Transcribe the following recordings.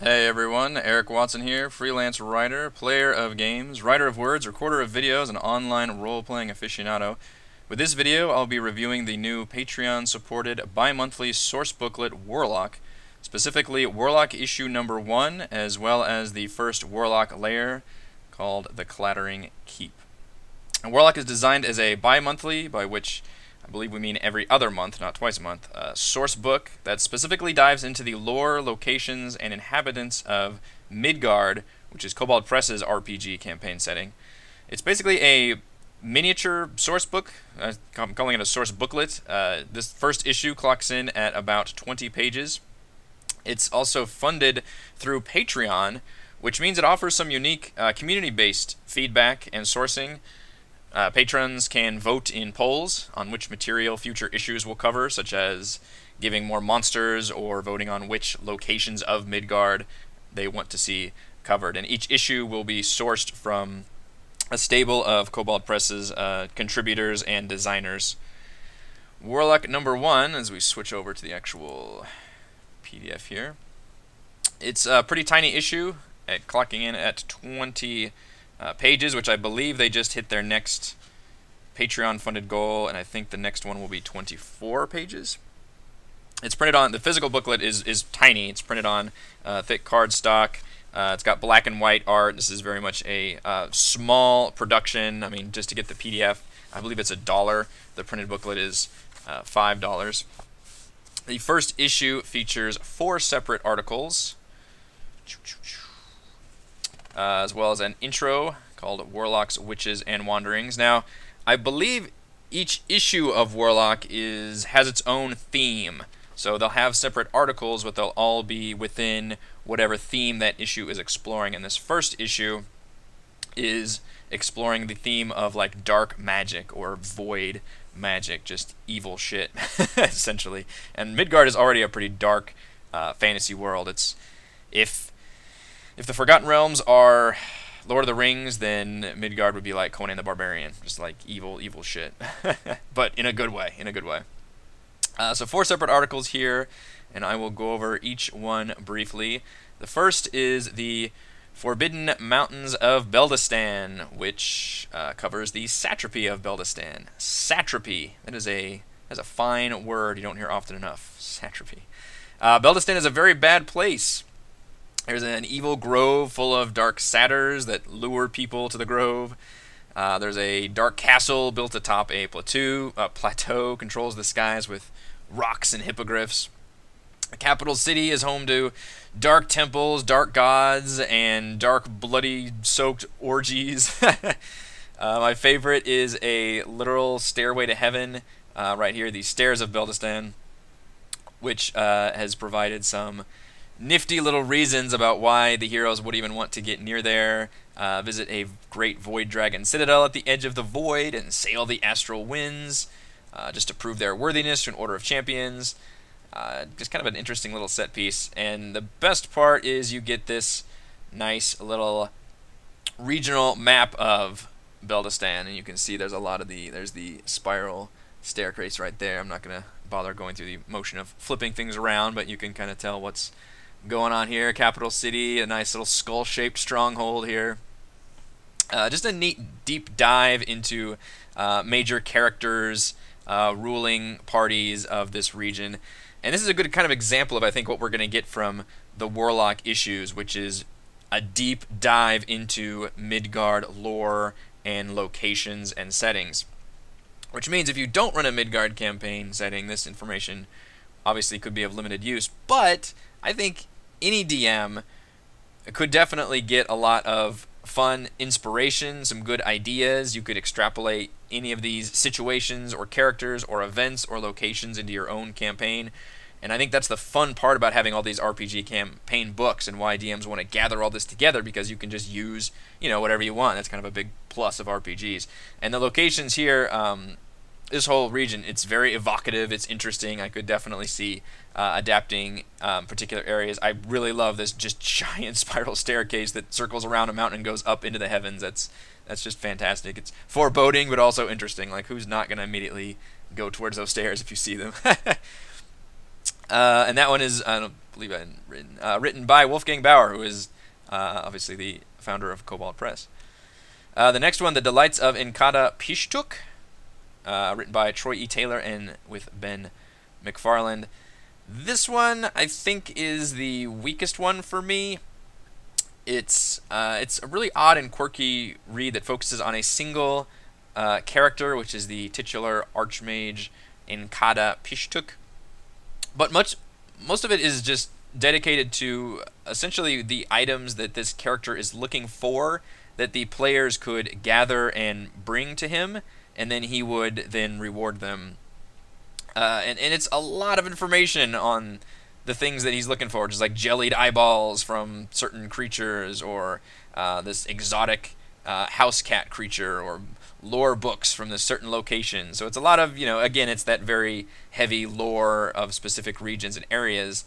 Hey everyone, Eric Watson here, freelance writer, player of games, writer of words, recorder of videos, and online role-playing aficionado. With this video, I'll be reviewing the new Patreon-supported bi-monthly source booklet Warlock, specifically Warlock issue number 1, as well as the first Warlock Lair called the Clattering Keep. And Warlock is designed as a bi-monthly, by which I believe we mean every other month, not twice a month, source book that specifically dives into the lore, locations, and inhabitants of Midgard, which is Kobold Press's RPG campaign setting. It's basically a miniature source book. I'm calling it a source booklet. This first issue clocks in at about 20 pages. It's also funded through Patreon, which means it offers some unique community-based feedback and sourcing. Patrons can vote in polls on which material future issues will cover, such as giving more monsters or voting on which locations of Midgard they want to see covered. And each issue will be sourced from a stable of Kobold Press's contributors and designers. Warlock number 1, as we switch over to the actual PDF here. It's a pretty tiny issue, clocking in at 20 pages, which I believe they just hit their next Patreon-funded goal, and I think the next one will be 24 pages. It's printed on, the physical booklet is tiny. It's printed on thick cardstock. It's got black and white art. This is very much a small production. I mean, just to get the PDF, I believe it's $1. The printed booklet is $5. The first issue features 4 separate articles, as well as an intro called Warlocks, Witches, and Wanderings. Now, I believe each issue of Warlock has its own theme. So they'll have separate articles, but they'll all be within whatever theme that issue is exploring. And this first issue is exploring the theme of like dark magic or void magic, just evil shit, essentially. And Midgard is already a pretty dark fantasy world. It's if the Forgotten Realms are Lord of the Rings, then Midgard would be like Conan the Barbarian, just like evil, evil shit, but in a good way. So 4 separate articles here, and I will go over each one briefly. The first is the Forbidden Mountains of Beldistan, which covers the satrapy of Beldistan. Satrapy. That's a fine word you don't hear often enough. Satrapy. Beldistan is a very bad place. There's an evil grove full of dark satyrs that lure people to the grove. There's a dark castle built atop a plateau, controls the skies with rocks and hippogriffs. The capital city is home to dark temples, dark gods, and dark bloody-soaked orgies. My favorite is a literal stairway to heaven right here, the Stairs of Beldistan, which has provided some nifty little reasons about why the heroes would even want to get near there. Visit a great void dragon citadel at the edge of the void and sail the astral winds just to prove their worthiness to an order of champions. Just kind of an interesting little set piece. And the best part is you get this nice little regional map of Beldistan, and you can see there's the spiral staircase right there. I'm not going to bother going through the motion of flipping things around, but you can kind of tell what's going on here. Capital city, a nice little skull-shaped stronghold here. Just a neat deep dive into major characters, ruling parties of this region. And this is a good kind of example of, I think, what we're going to get from the Warlock issues, which is a deep dive into Midgard lore and locations and settings. Which means if you don't run a Midgard campaign setting, this information obviously could be of limited use, but I think any DM could definitely get a lot of fun inspiration, some good ideas. You could extrapolate any of these situations or characters or events or locations into your own campaign. And I think that's the fun part about having all these RPG campaign books and why DMs want to gather all this together, because you can just use, whatever you want. That's kind of a big plus of RPGs. And the locations here, this whole region, it's very evocative, it's interesting. I could definitely see adapting particular areas. I really love this just giant spiral staircase that circles around a mountain and goes up into the heavens. That's just fantastic. It's foreboding, but also interesting. Like, who's not going to immediately go towards those stairs if you see them? And that one is a believe written by Wolfgang Bauer, who is obviously the founder of Kobold Press. The next one, The Delights of Inkada Pishtuk, written by Troy E. Taylor and with Ben McFarland. This one, I think, is the weakest one for me. It's a really odd and quirky read that focuses on a single character, which is the titular Archmage Inkada Pishtuk. But most of it is just dedicated to essentially the items that this character is looking for that the players could gather and bring to him, and then he would then reward them. And it's a lot of information on the things that he's looking for, just like jellied eyeballs from certain creatures, or this exotic house cat creature, or lore books from this certain location. So it's a lot of, again, it's that very heavy lore of specific regions and areas.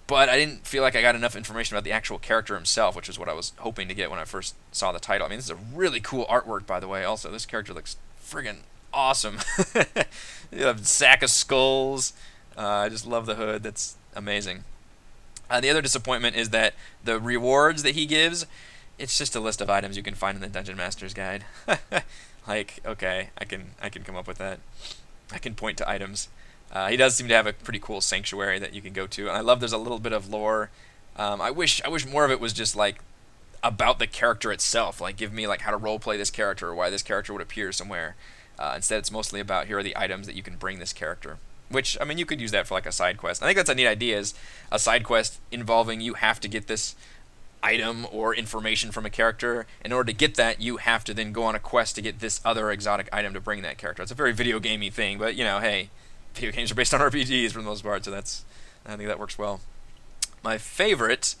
But I didn't feel like I got enough information about the actual character himself, which is what I was hoping to get when I first saw the title. I mean, this is a really cool artwork, by the way. Also, this character looks friggin' awesome. You have a sack of skulls. I just love the hood. That's amazing. The other disappointment is that the rewards that he gives, it's just a list of items you can find in the Dungeon Master's Guide. Like, okay, I can come up with that. I can point to items. He does seem to have a pretty cool sanctuary that you can go to, and I love there's a little bit of lore. I wish more of it was just like about the character itself. Like, give me like how to roleplay this character, or why this character would appear somewhere. Instead, it's mostly about here are the items that you can bring this character. Which, I mean, you could use that for like a side quest. I think that's a neat idea, is a side quest involving you have to get this item or information from a character. In order to get that, you have to then go on a quest to get this other exotic item to bring that character. It's a very video gamey thing, but hey, video games are based on RPGs for the most part, so I think that works well. My favorite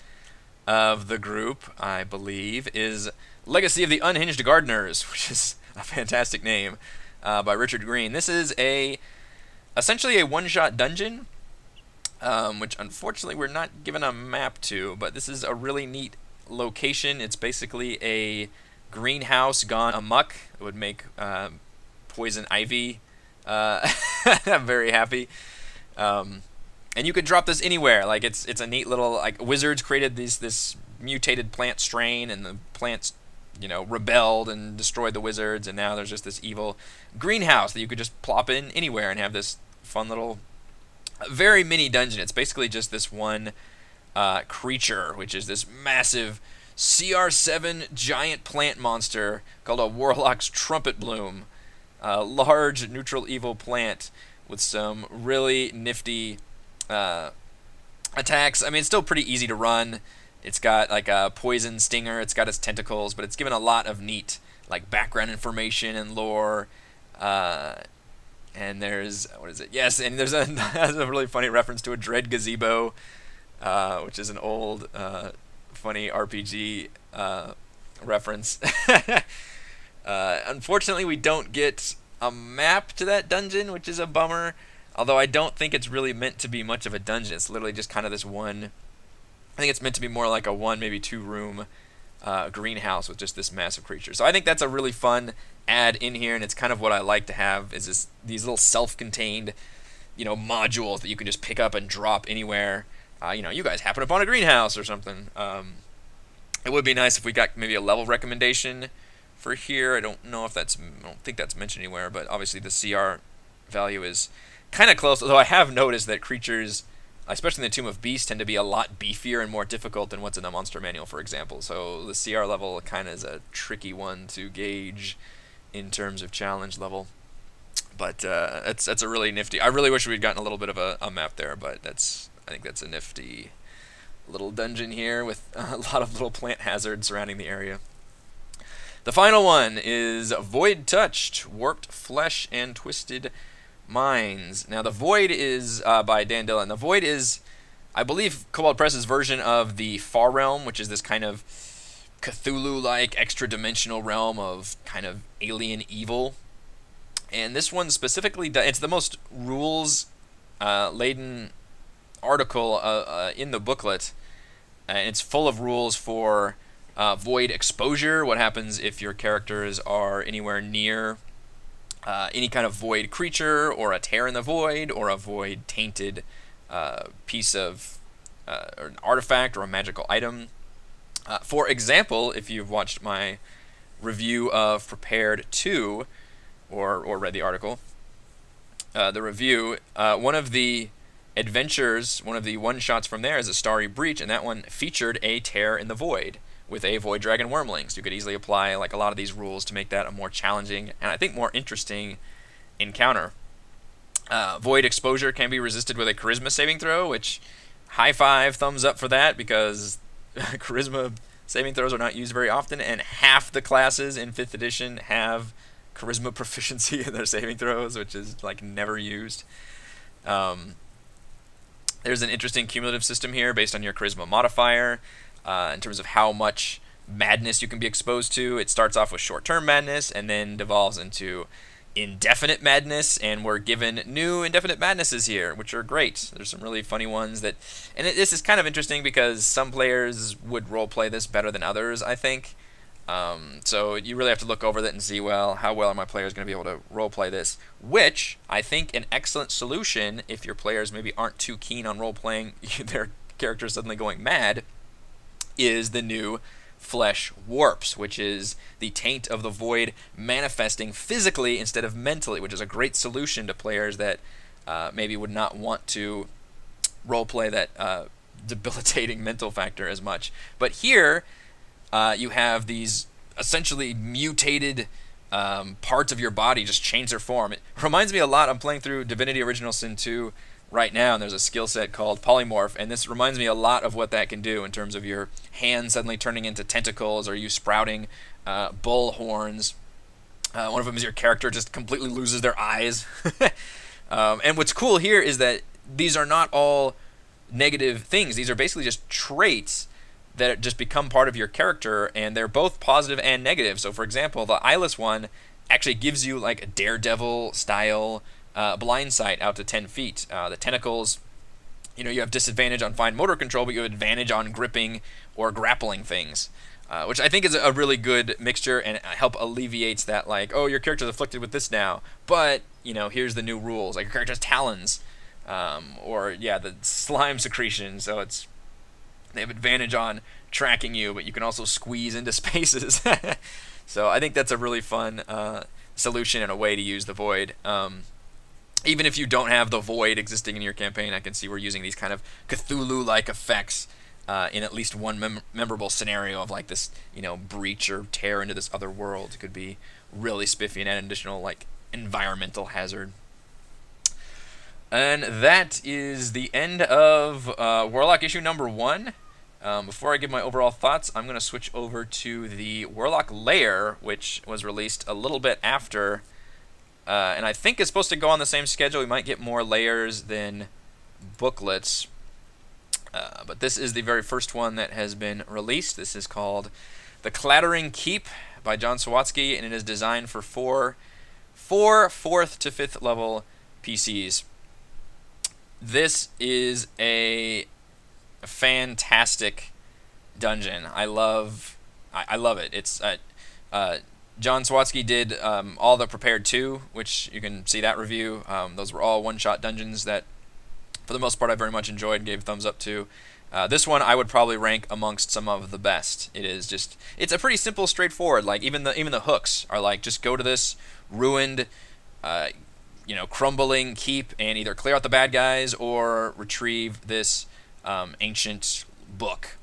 of the group, I believe, is Legacy of the Unhinged Gardeners, which is a fantastic name, by Richard Green. This is essentially a one-shot dungeon, which unfortunately we're not given a map to, but this is a really neat location. It's basically a greenhouse gone amok. It would make poison ivy. I'm very happy. And you could drop this anywhere. Like, it's a neat little, like, wizards created this mutated plant strain, and the plants rebelled and destroyed the wizards, and now there's just this evil greenhouse that you could just plop in anywhere and have this fun little, very mini dungeon. It's basically just this one creature, which is this massive CR7 giant plant monster called a Warlock's Trumpet Bloom. A large neutral evil plant with some really nifty attacks. I mean, it's still pretty easy to run. It's got like a poison stinger. It's got its tentacles, but it's given a lot of neat like background information and lore. And there's, what is it? Yes, and there's a really funny reference to a Dread Gazebo, which is an old funny RPG reference. Unfortunately, we don't get a map to that dungeon, which is a bummer. Although I don't think it's really meant to be much of a dungeon. It's literally just kind of this one. I think it's meant to be more like a one, maybe 2 room greenhouse with just this massive creature. So I think that's a really fun add in here, and it's kind of what I like to have, is these little self-contained, modules that you can just pick up and drop anywhere. You guys happen upon a greenhouse or something. It would be nice if we got maybe a level recommendation for here. I don't think that's mentioned anywhere, but obviously the CR value is kind of close, although I have noticed that creatures, especially in the Tomb of Beasts, tend to be a lot beefier and more difficult than what's in the Monster Manual, for example. So the CR level kind of is a tricky one to gauge in terms of challenge level. But that's a really nifty. I really wish we'd gotten a little bit of a map there, but I think that's a nifty little dungeon here with a lot of little plant hazards surrounding the area. The final one is Void Touched, Warped Flesh and Twisted Minds. Now, the Void is by Dan Dillon. The Void is, I believe, Kobold Press's version of the Far Realm, which is this kind of Cthulhu-like extra-dimensional realm of kind of alien evil. And this one specifically, it's the most rules-laden article in the booklet, and it's full of rules for void exposure. What happens if your characters are anywhere near any kind of void creature, or a tear in the void, or a void tainted piece of or an artifact or a magical item. For example, if you've watched my review of Prepared 2, or read the article, the review, one of the adventures, one of the one-shots from there is a Starry Breach, and that one featured a Tear in the Void with a Void Dragon Wyrmling. So you could easily apply like a lot of these rules to make that a more challenging and I think more interesting encounter. Void Exposure can be resisted with a Charisma saving throw, which high five, thumbs up for that, because Charisma saving throws are not used very often, and half the classes in 5th edition have Charisma proficiency in their saving throws, which is like never used. There's an interesting cumulative system here based on your Charisma modifier in terms of how much madness you can be exposed to. It starts off with short-term madness and then devolves into indefinite madness, and we're given new indefinite madnesses here, which are great. There's some really funny ones that, and this is kind of interesting because some players would roleplay this better than others, I think. So you really have to look over that and see, well, how well are my players going to be able to roleplay this? Which I think an excellent solution if your players maybe aren't too keen on roleplaying their characters suddenly going mad is the new Flesh Warps, which is the taint of the void manifesting physically instead of mentally, which is a great solution to players that maybe would not want to roleplay that debilitating mental factor as much. But here you have these essentially mutated parts of your body just change their form. It reminds me a lot, I'm playing through Divinity Original Sin 2 right now, and there's a skill set called Polymorph, and this reminds me a lot of what that can do in terms of your hand suddenly turning into tentacles, or you sprouting bull horns. One of them is your character just completely loses their eyes. And what's cool here is that these are not all negative things. These are basically just traits that just become part of your character, and they're both positive and negative. So for example, the eyeless one actually gives you like a Daredevil style blind sight out to 10 feet. The tentacles, you have disadvantage on fine motor control, but you have advantage on gripping or grappling things, which I think is a really good mixture and help alleviates that, like, oh, your character's afflicted with this now, but, here's the new rules. Like, your character's talons, or, the slime secretion, so they have advantage on tracking you, but you can also squeeze into spaces. So I think that's a really fun solution and a way to use the void. Even if you don't have the void existing in your campaign, I can see we're using these kind of Cthulhu-like effects in at least one memorable scenario of like this, breach or tear into this other world. It could be really spiffy and add an additional like environmental hazard. And that is the end of Warlock issue number 1. Before I give my overall thoughts, I'm going to switch over to the Warlock Lair, which was released a little bit after. And I think it's supposed to go on the same schedule. We might get more layers than booklets. But this is the very first one that has been released. This is called The Clattering Keep by John Sawatsky, and it is designed for four 4th to 5th level PCs. This is a fantastic dungeon. I love it. It's John Sawatsky did all the Prepared 2, which you can see that review. Those were all one-shot dungeons that, for the most part, I very much enjoyed and gave thumbs up to. This one I would probably rank amongst some of the best. It's a pretty simple, straightforward. Like even the hooks are like, just go to this ruined, crumbling keep and either clear out the bad guys or retrieve this ancient book.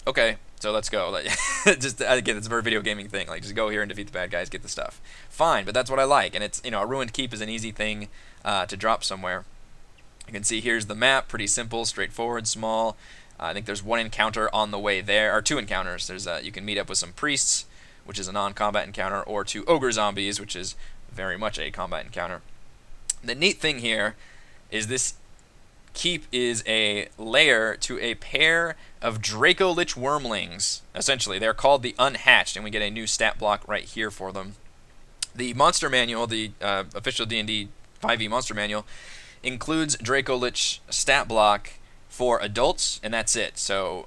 Okay. So let's go. Just again, it's a very video gaming thing. Like, just go here and defeat the bad guys, get the stuff. Fine, but that's what I like. And it's a ruined keep is an easy thing to drop somewhere. You can see here's the map, pretty simple, straightforward, small. I think there's one encounter on the way there, or 2 encounters. There's you can meet up with some priests, which is a non-combat encounter, or 2 ogre zombies, which is very much a combat encounter. The neat thing here is this keep is a lair to a pair of Draco Lich Wyrmlings. Essentially, they're called the Unhatched, and we get a new stat block right here for them. The monster manual, the official D&D 5e monster manual, includes Draco Lich stat block for adults, and that's it. So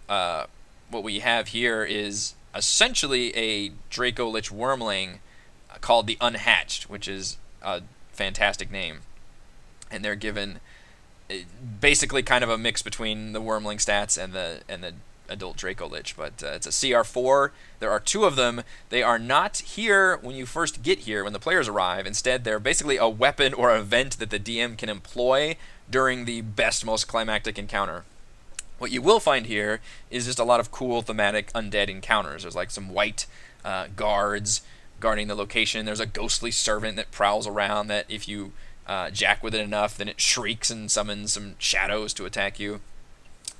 what we have here is essentially a Draco Lich Wyrmling called the Unhatched, which is a fantastic name. And they're given basically kind of a mix between the Wormling stats and the adult Draco Lich, but it's a CR4. There are 2 of them. They are not here when you first get here, when the players arrive. Instead, they're basically a weapon or event that the DM can employ during the best, most climactic encounter. What you will find here is just a lot of cool thematic undead encounters. There's like some white guards guarding the location. There's a ghostly servant that prowls around that if you jack with it enough, then it shrieks and summons some shadows to attack you.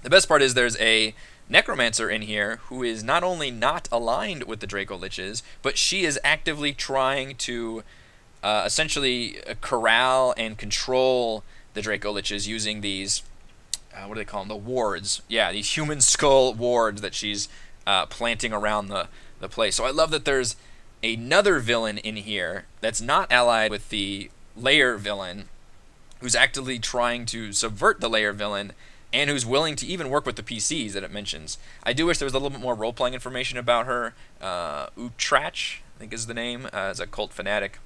The best part is there's a necromancer in here who is not only not aligned with the Draco Liches, but she is actively trying to essentially corral and control the Draco Liches using these, what do they call them, the wards. Yeah, these human skull wards that she's planting around the place. So I love that there's another villain in here that's not allied with the Lair villain, who's actively trying to subvert the Lair villain, and who's willing to even work with the PCs that it mentions. I do wish there was a little bit more role-playing information about her. Utrach, I think is the name, as a cult fanatic.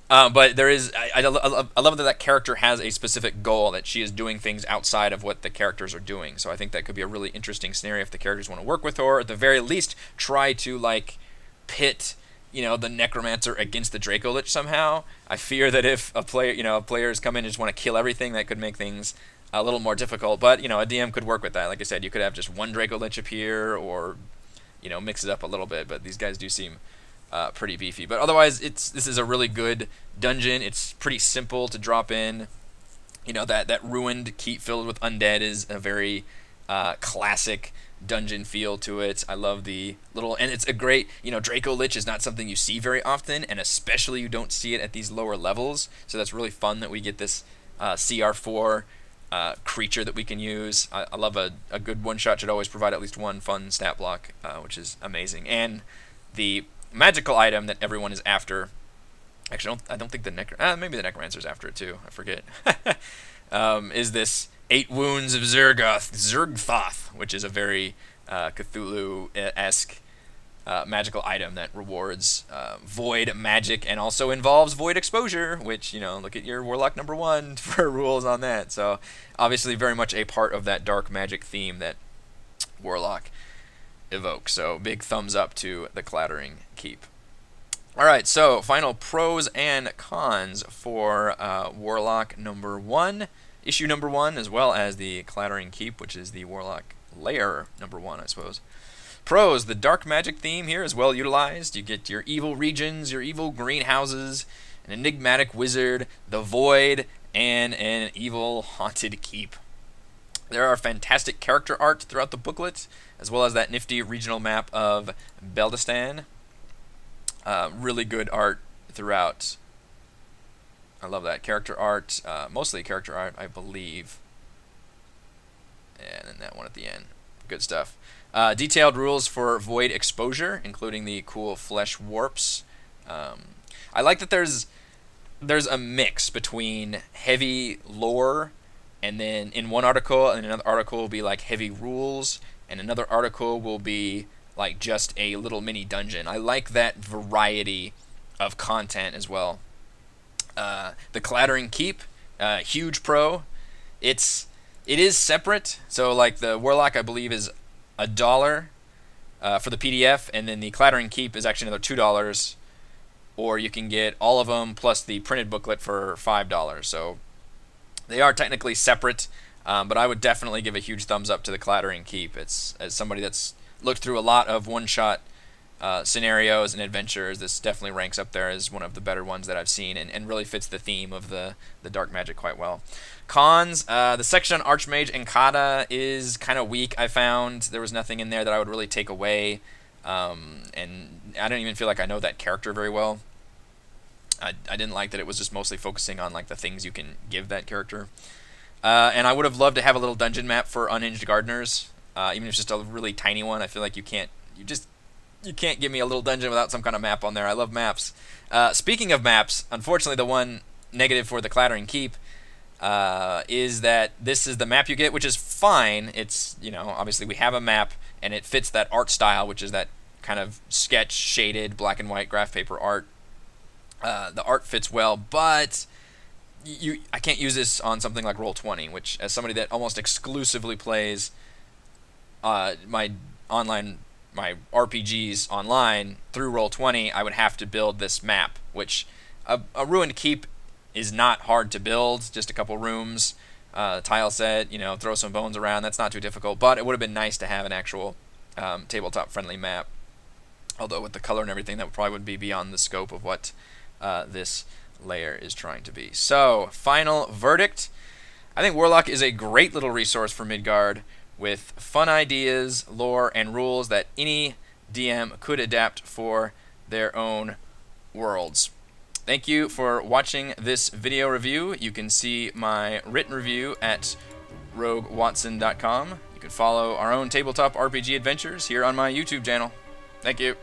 But there is, I love that character has a specific goal, that she is doing things outside of what the characters are doing. So I think that could be a really interesting scenario if the characters want to work with her, or at the very least try to like pit, the necromancer against the Draco Lich somehow. I fear that if players come in and just want to kill everything, that could make things a little more difficult. But a DM could work with that. Like I said, you could have just one Draco Lich appear, or mix it up a little bit. But these guys do seem pretty beefy. But otherwise, this is a really good dungeon. It's pretty simple to drop in. That ruined keep filled with undead is a very classic dungeon feel to it. I love the little, and it's a great, Draco Lich is not something you see very often, and especially you don't see it at these lower levels. So that's really fun that we get this CR4 creature that we can use. I love a good one-shot should always provide at least one fun stat block, which is amazing. And the magical item that everyone is after, actually I don't think maybe the necromancer's after it too, I forget, is this 8 Wounds of Zergthoth, which is a very Cthulhu-esque magical item that rewards void magic and also involves void exposure, which, look at your Warlock number 1 for rules on that. So obviously very much a part of that dark magic theme that Warlock evokes. So big thumbs up to the Clattering Keep. Alright, so final pros and cons for Warlock number 1. Issue number 1, as well as the Clattering Keep, which is the Warlock Lair number 1, I suppose. Pros: the dark magic theme here is well utilized. You get your evil regions, your evil greenhouses, an enigmatic wizard, the void, and an evil haunted keep. There are fantastic character art throughout the booklet, as well as that nifty regional map of Beldistan. Really good art throughout. I love that character art, mostly character art, I believe. And then that one at the end. Good stuff. Detailed rules for void exposure, including the cool flesh warps. I like that there's a mix between heavy lore, and then in one article, and another article will be like heavy rules, and another article will be like just a little mini dungeon. I like that variety of content as well. The Clattering Keep, huge pro. It is separate, so like the Warlock I believe is $1 for the PDF, and then the Clattering Keep is actually another $2, or you can get all of them plus the printed booklet for $5. So they are technically separate, but I would definitely give a huge thumbs up to the Clattering Keep. It's, as somebody that's looked through a lot of one-shot scenarios and adventures, this definitely ranks up there as one of the better ones that I've seen, and really fits the theme of the dark magic quite well. Cons: the section on Archmage and Kata is kind of weak, I found. There was nothing in there that I would really take away, and I don't even feel like I know that character very well. I didn't like that it was just mostly focusing on like the things you can give that character. And I would have loved to have a little dungeon map for Unhinged Gardeners, even if it's just a really tiny one. I feel like you can't give me a little dungeon without some kind of map on there. I love maps. Speaking of maps, unfortunately the one negative for the Clattering Keep is that this is the map you get, which is fine. It's, obviously we have a map, and it fits that art style, which is that kind of sketch shaded black and white graph paper art. The art fits well, but I can't use this on something like Roll20, which, as somebody that almost exclusively plays my RPGs online through Roll20, I would have to build this map, which a ruined keep is not hard to build. Just a couple rooms, tile set, throw some bones around. That's not too difficult, but it would have been nice to have an actual tabletop friendly map. Although with the color and everything, that probably would be beyond the scope of what this layer is trying to be. So, final verdict. I think Warlock is a great little resource for Midgard with fun ideas, lore, and rules that any DM could adapt for their own worlds. Thank you for watching this video review. You can see my written review at roguewatson.com. You can follow our own tabletop RPG adventures here on my YouTube channel. Thank you.